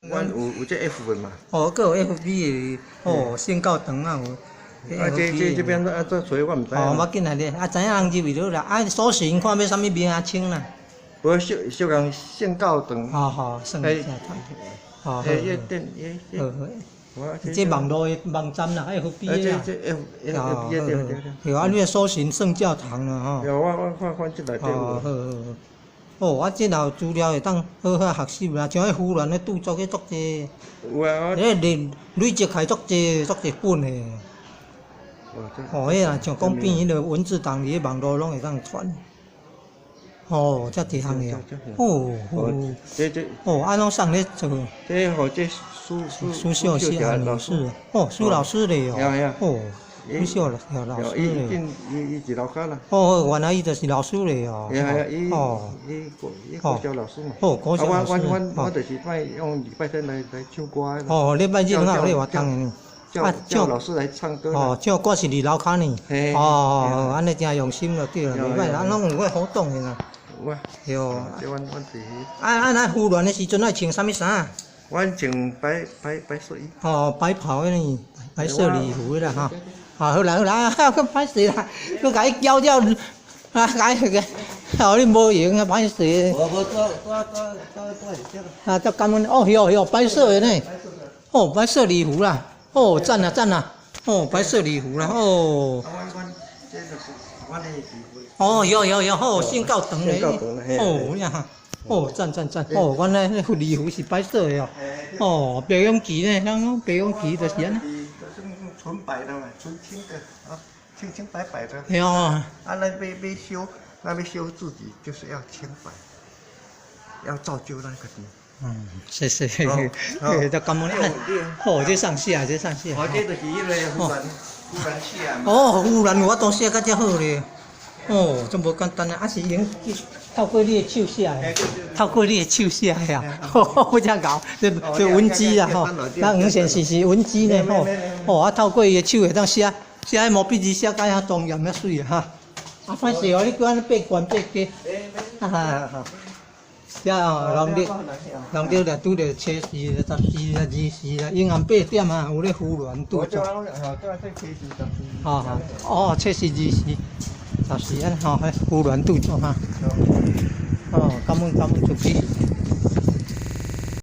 阮有这 F 文嘛？哦，佮有 FB 的，哦，先到长啊有。这边做找我唔知。哦，要紧来咧，啊，知影人入去了啦，啊，搜寻看要啥物名啊称啦。无小人先到长。好好，算一下看。好好。这网络的网站啦，FB 啦。这 FB 对。有啊，你搜寻圣教堂啦，吼。有我看这内底有。哦，啊，这若有资料会当好好学习啦，像迄湖南的著作去足济。有啊。迄累积开足济本的。哦，迄啊，像讲变迄个文字档，伫网络拢会当传。哦，遮济项的哦。哦，安拢送咧做。这好这苏秀老师。哦，苏老师嘞哦。哦。苏秀老师嘞。伊是老师啦。哦，原来伊就是老师嘞哦。伊国小老师嘛。哦，国小老师。我就是拜用礼拜天来唱歌。哦，礼拜日拢有咧活动的。叫老师来唱歌。哦，唱歌是伫楼骹呢。哦，安尼真用心就对了，袂歹，咱拢有个活动的啦。有啊。哟。这阮是。咱赴团的时阵爱穿啥物衫？阮穿白色衣。哦，白袍的呢，白色礼服的啦哈。好啦，佮歹势啦，佮甲伊叫叫，啊，甲伊个，哦，你无用啊，歹势。啊，叫感恩哦，有白色的呢。哦，白色礼服啦。哦，赞啦！哦，白色礼服啦，哦。哦，有，哦，先到长嘞。哦呀，哦，赞！哦，阮嘞那礼服是白色的哦。哦，表演旗呢？咱讲表演旗就是安尼。纯白的嘛，纯青的啊，青白的。对哦。啊，那要修自己，就是要清白，要造就那个地。谢，就感恩你。哦，这上写。哦，这就是迄个湖南写啊。哦，湖南有法度写甲遮好咧。哦，真无简单啊！啊是用透过你的手写的，透过你的手写的啊，好遮搞，这文字啦吼，咱黄线是文字呢吼，哦啊透过伊的手会当写迄毛笔字写甲遐庄严遐水啊哈，啊歹势哦，你叫咱八关八家，哈，遮哦，人着来拄着初四、14啦、24啦，永安8点啊，有咧湖南拄着。哦，初四、24。14啊，吼，湖南拄着哈。哦，感恩主持。